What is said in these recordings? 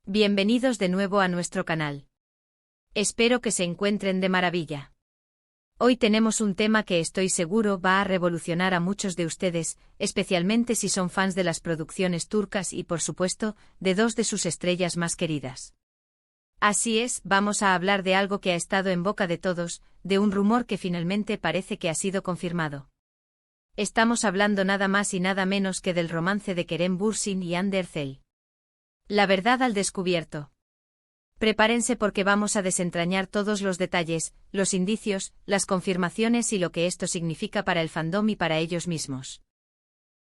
Bienvenidos de nuevo a nuestro canal. Espero que se encuentren de maravilla. Hoy tenemos un tema que estoy seguro va a revolucionar a muchos de ustedes, especialmente si son fans de las producciones turcas y, por supuesto, de dos de sus estrellas más queridas. Así es, vamos a hablar de algo que ha estado en boca de todos, de un rumor que finalmente parece que ha sido confirmado. Estamos hablando nada más y nada menos que del romance de Kerem Bürsin y Hande Erçel. La verdad al descubierto. Prepárense porque vamos a desentrañar todos los detalles, los indicios, las confirmaciones y lo que esto significa para el fandom y para ellos mismos.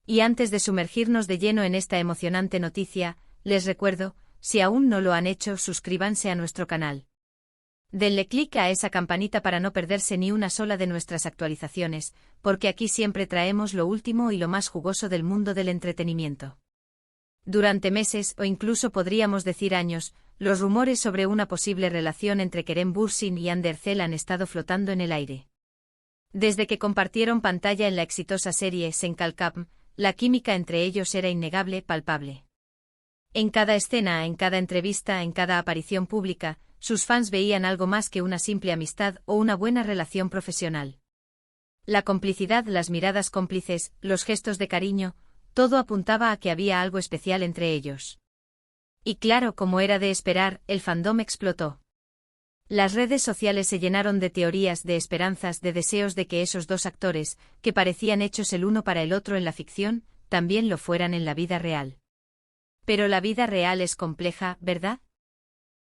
Y antes de sumergirnos de lleno en esta emocionante noticia, les recuerdo, si aún no lo han hecho, suscríbanse a nuestro canal. Denle clic a esa campanita para no perderse ni una sola de nuestras actualizaciones, porque aquí siempre traemos lo último y lo más jugoso del mundo del entretenimiento. Durante meses, o incluso podríamos decir años, los rumores sobre una posible relación entre Kerem Bürsin y Hande Erçel han estado flotando en el aire. Desde que compartieron pantalla en la exitosa serie Sen Kalkam, la química entre ellos era innegable, palpable. En cada escena, en cada entrevista, en cada aparición pública, sus fans veían algo más que una simple amistad o una buena relación profesional. La complicidad, las miradas cómplices, los gestos de cariño, todo apuntaba a que había algo especial entre ellos. Y claro, como era de esperar, el fandom explotó. Las redes sociales se llenaron de teorías, de esperanzas, de deseos de que esos dos actores, que parecían hechos el uno para el otro en la ficción, también lo fueran en la vida real. Pero la vida real es compleja, ¿verdad?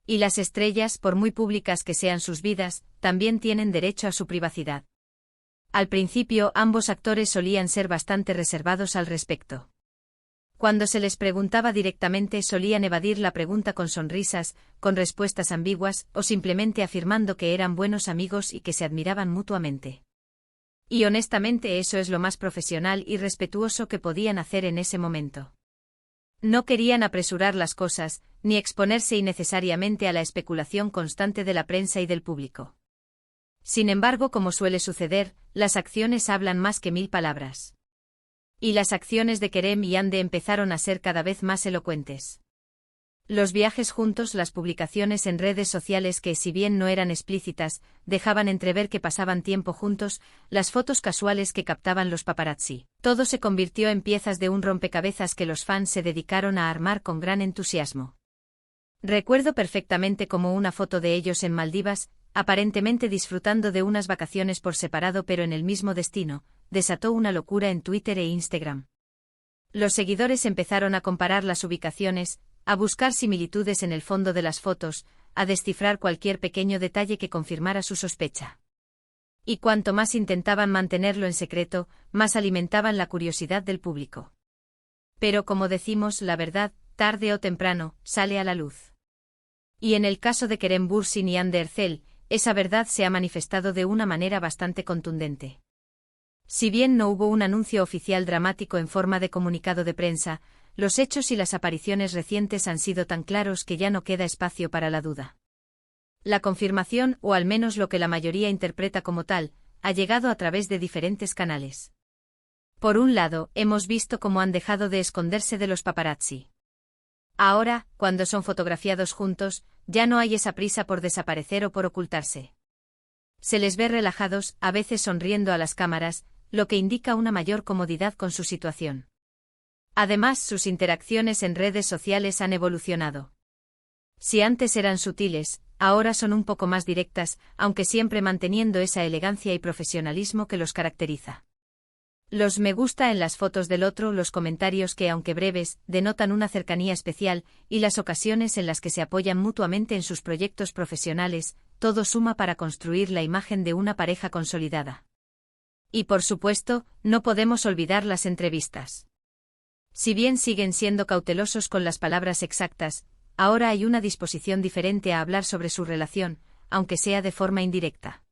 Y las estrellas, por muy públicas que sean sus vidas, también tienen derecho a su privacidad. Al principio, ambos actores solían ser bastante reservados al respecto. Cuando se les preguntaba directamente, solían evadir la pregunta con sonrisas, con respuestas ambiguas, o simplemente afirmando que eran buenos amigos y que se admiraban mutuamente. Y honestamente eso es lo más profesional y respetuoso que podían hacer en ese momento. No querían apresurar las cosas, ni exponerse innecesariamente a la especulación constante de la prensa y del público. Sin embargo, como suele suceder, las acciones hablan más que 1000 palabras. Y las acciones de Kerem y Hande empezaron a ser cada vez más elocuentes. Los viajes juntos, las publicaciones en redes sociales que, si bien no eran explícitas, dejaban entrever que pasaban tiempo juntos, las fotos casuales que captaban los paparazzi. Todo se convirtió en piezas de un rompecabezas que los fans se dedicaron a armar con gran entusiasmo. Recuerdo perfectamente como una foto de ellos en Maldivas, aparentemente disfrutando de unas vacaciones por separado pero en el mismo destino, desató una locura en Twitter e Instagram. Los seguidores empezaron a comparar las ubicaciones, a buscar similitudes en el fondo de las fotos, a descifrar cualquier pequeño detalle que confirmara su sospecha. Y cuanto más intentaban mantenerlo en secreto, más alimentaban la curiosidad del público. Pero como decimos, la verdad, tarde o temprano, sale a la luz. Y en el caso de Kerem Bürsin y Hande Erçel, esa verdad se ha manifestado de una manera bastante contundente. Si bien no hubo un anuncio oficial dramático en forma de comunicado de prensa, los hechos y las apariciones recientes han sido tan claros que ya no queda espacio para la duda. La confirmación, o al menos lo que la mayoría interpreta como tal, ha llegado a través de diferentes canales. Por un lado, hemos visto cómo han dejado de esconderse de los paparazzi. Ahora, cuando son fotografiados juntos, ya no hay esa prisa por desaparecer o por ocultarse. Se les ve relajados, a veces sonriendo a las cámaras, lo que indica una mayor comodidad con su situación. Además, sus interacciones en redes sociales han evolucionado. Si antes eran sutiles, ahora son un poco más directas, aunque siempre manteniendo esa elegancia y profesionalismo que los caracteriza. Los me gusta en las fotos del otro, los comentarios que, aunque breves, denotan una cercanía especial, y las ocasiones en las que se apoyan mutuamente en sus proyectos profesionales, todo suma para construir la imagen de una pareja consolidada. Y por supuesto, no podemos olvidar las entrevistas. Si bien siguen siendo cautelosos con las palabras exactas, ahora hay una disposición diferente a hablar sobre su relación, aunque sea de forma indirecta.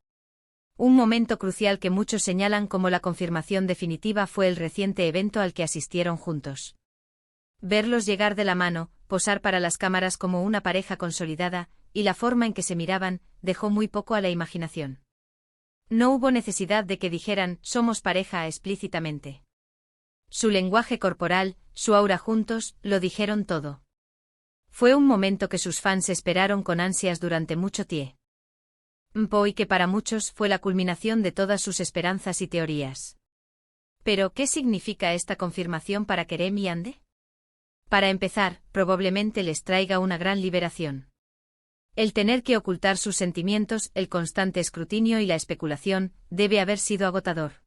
Un momento crucial que muchos señalan como la confirmación definitiva fue el reciente evento al que asistieron juntos. Verlos llegar de la mano, posar para las cámaras como una pareja consolidada, y la forma en que se miraban, dejó muy poco a la imaginación. No hubo necesidad de que dijeran «somos pareja» explícitamente. Su lenguaje corporal, su aura juntos, lo dijeron todo. Fue un momento que sus fans esperaron con ansias durante mucho tiempo y que para muchos fue la culminación de todas sus esperanzas y teorías. Pero, ¿qué significa esta confirmación para Kerem y Hande? Para empezar, probablemente les traiga una gran liberación. El tener que ocultar sus sentimientos, el constante escrutinio y la especulación, debe haber sido agotador.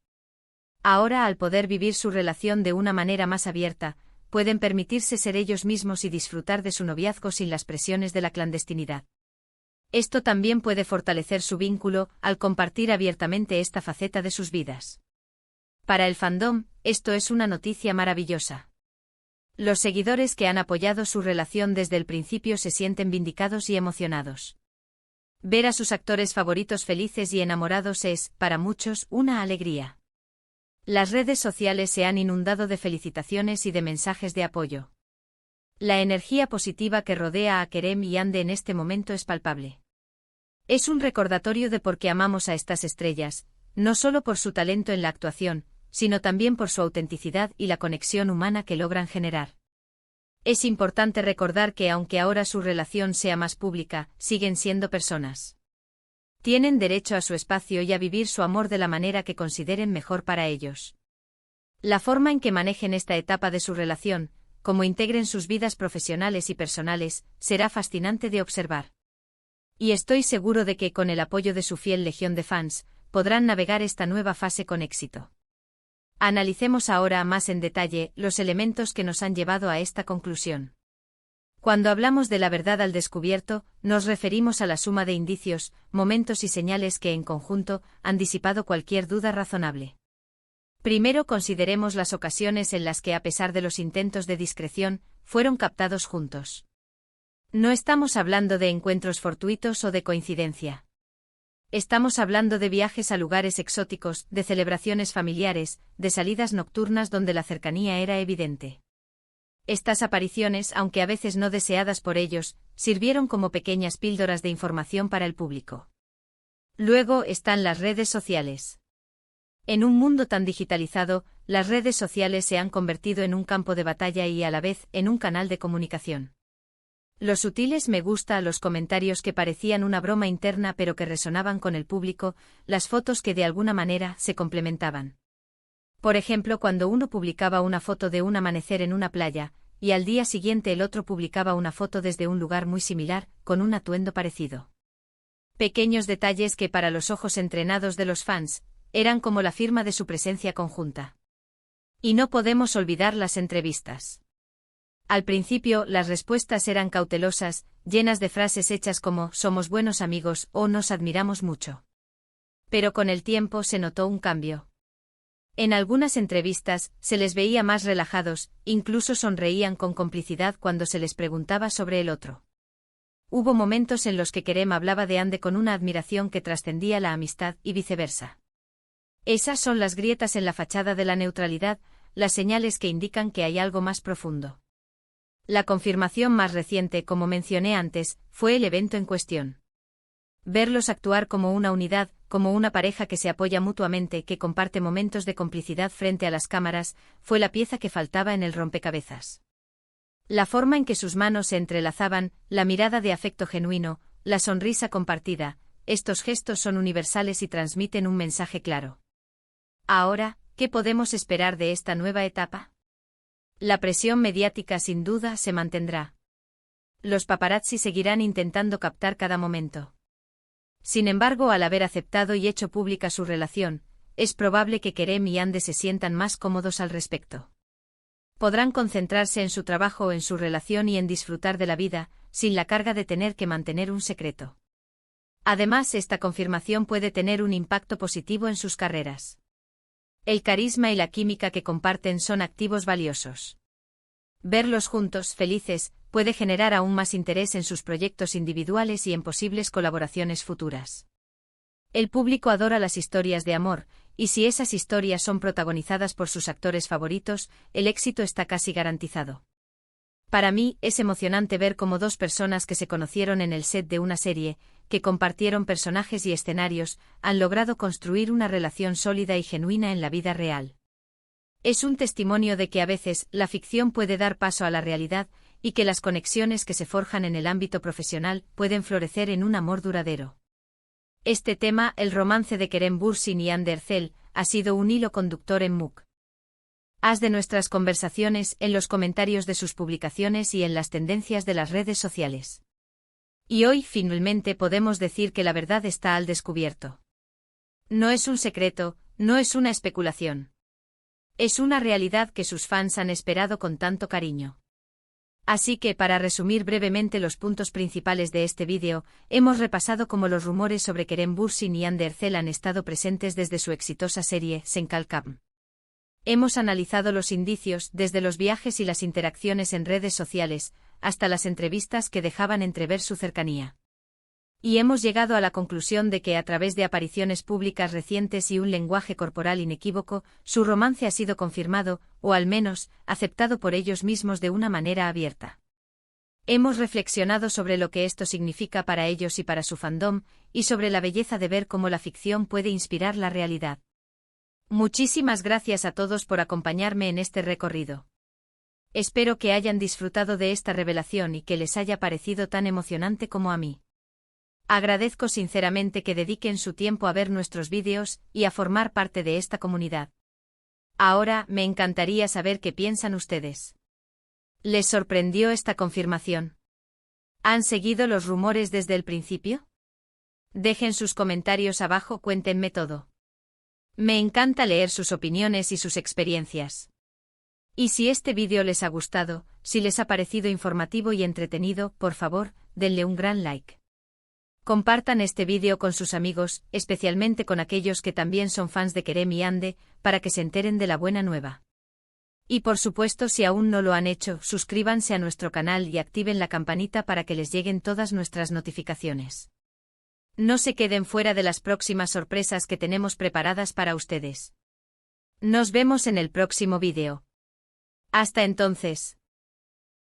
Ahora, al poder vivir su relación de una manera más abierta, pueden permitirse ser ellos mismos y disfrutar de su noviazgo sin las presiones de la clandestinidad. Esto también puede fortalecer su vínculo al compartir abiertamente esta faceta de sus vidas. Para el fandom, esto es una noticia maravillosa. Los seguidores que han apoyado su relación desde el principio se sienten vindicados y emocionados. Ver a sus actores favoritos felices y enamorados es, para muchos, una alegría. Las redes sociales se han inundado de felicitaciones y de mensajes de apoyo. La energía positiva que rodea a Kerem y Hande en este momento es palpable. Es un recordatorio de por qué amamos a estas estrellas, no solo por su talento en la actuación, sino también por su autenticidad y la conexión humana que logran generar. Es importante recordar que aunque ahora su relación sea más pública, siguen siendo personas. Tienen derecho a su espacio y a vivir su amor de la manera que consideren mejor para ellos. La forma en que manejen esta etapa de su relación, cómo integren sus vidas profesionales y personales, será fascinante de observar. Y estoy seguro de que con el apoyo de su fiel legión de fans, podrán navegar esta nueva fase con éxito. Analicemos ahora más en detalle los elementos que nos han llevado a esta conclusión. Cuando hablamos de la verdad al descubierto, nos referimos a la suma de indicios, momentos y señales que en conjunto han disipado cualquier duda razonable. Primero consideremos las ocasiones en las que a pesar de los intentos de discreción, fueron captados juntos. No estamos hablando de encuentros fortuitos o de coincidencia. Estamos hablando de viajes a lugares exóticos, de celebraciones familiares, de salidas nocturnas donde la cercanía era evidente. Estas apariciones, aunque a veces no deseadas por ellos, sirvieron como pequeñas píldoras de información para el público. Luego están las redes sociales. En un mundo tan digitalizado, las redes sociales se han convertido en un campo de batalla y a la vez en un canal de comunicación. Los sutiles me gusta, los comentarios que parecían una broma interna pero que resonaban con el público, las fotos que de alguna manera se complementaban. Por ejemplo, cuando uno publicaba una foto de un amanecer en una playa, y al día siguiente el otro publicaba una foto desde un lugar muy similar, con un atuendo parecido. Pequeños detalles que para los ojos entrenados de los fans, eran como la firma de su presencia conjunta. Y no podemos olvidar las entrevistas. Al principio, las respuestas eran cautelosas, llenas de frases hechas como «somos buenos amigos» o «nos admiramos mucho». Pero con el tiempo se notó un cambio. En algunas entrevistas, se les veía más relajados, incluso sonreían con complicidad cuando se les preguntaba sobre el otro. Hubo momentos en los que Kerem hablaba de Hande con una admiración que trascendía la amistad y viceversa. Esas son las grietas en la fachada de la neutralidad, las señales que indican que hay algo más profundo. La confirmación más reciente, como mencioné antes, fue el evento en cuestión. Verlos actuar como una unidad, como una pareja que se apoya mutuamente, que comparte momentos de complicidad frente a las cámaras, fue la pieza que faltaba en el rompecabezas. La forma en que sus manos se entrelazaban, la mirada de afecto genuino, la sonrisa compartida, estos gestos son universales y transmiten un mensaje claro. Ahora, ¿qué podemos esperar de esta nueva etapa? La presión mediática sin duda se mantendrá. Los paparazzi seguirán intentando captar cada momento. Sin embargo, al haber aceptado y hecho pública su relación, es probable que Kerem y Hande se sientan más cómodos al respecto. Podrán concentrarse en su trabajo o en su relación y en disfrutar de la vida, sin la carga de tener que mantener un secreto. Además, esta confirmación puede tener un impacto positivo en sus carreras. El carisma y la química que comparten son activos valiosos. Verlos juntos, felices, puede generar aún más interés en sus proyectos individuales y en posibles colaboraciones futuras. El público adora las historias de amor, y si esas historias son protagonizadas por sus actores favoritos, el éxito está casi garantizado. Para mí, es emocionante ver cómo dos personas que se conocieron en el set de una serie, que compartieron personajes y escenarios, han logrado construir una relación sólida y genuina en la vida real. Es un testimonio de que a veces la ficción puede dar paso a la realidad, y que las conexiones que se forjan en el ámbito profesional pueden florecer en un amor duradero. Este tema, el romance de Kerem Bürsin y Hande Erçel, ha sido un hilo conductor en MOOC. Haz de nuestras conversaciones, en los comentarios de sus publicaciones y en las tendencias de las redes sociales. Y hoy, finalmente, podemos decir que la verdad está al descubierto. No es un secreto, no es una especulación. Es una realidad que sus fans han esperado con tanto cariño. Así que, para resumir brevemente los puntos principales de este vídeo, hemos repasado cómo los rumores sobre Kerem Bürsin y Hande Erçel han estado presentes desde su exitosa serie Sen Kalkam. Hemos analizado los indicios, desde los viajes y las interacciones en redes sociales, hasta las entrevistas que dejaban entrever su cercanía. Y hemos llegado a la conclusión de que, a través de apariciones públicas recientes y un lenguaje corporal inequívoco, su romance ha sido confirmado, o al menos, aceptado por ellos mismos de una manera abierta. Hemos reflexionado sobre lo que esto significa para ellos y para su fandom, y sobre la belleza de ver cómo la ficción puede inspirar la realidad. Muchísimas gracias a todos por acompañarme en este recorrido. Espero que hayan disfrutado de esta revelación y que les haya parecido tan emocionante como a mí. Agradezco sinceramente que dediquen su tiempo a ver nuestros vídeos y a formar parte de esta comunidad. Ahora, me encantaría saber qué piensan ustedes. ¿Les sorprendió esta confirmación? ¿Han seguido los rumores desde el principio? Dejen sus comentarios abajo, cuéntenme todo. Me encanta leer sus opiniones y sus experiencias. Y si este vídeo les ha gustado, si les ha parecido informativo y entretenido, por favor, denle un gran like. Compartan este vídeo con sus amigos, especialmente con aquellos que también son fans de Kerem y Hande, para que se enteren de la buena nueva. Y por supuesto, si aún no lo han hecho, suscríbanse a nuestro canal y activen la campanita para que les lleguen todas nuestras notificaciones. No se queden fuera de las próximas sorpresas que tenemos preparadas para ustedes. Nos vemos en el próximo vídeo. Hasta entonces.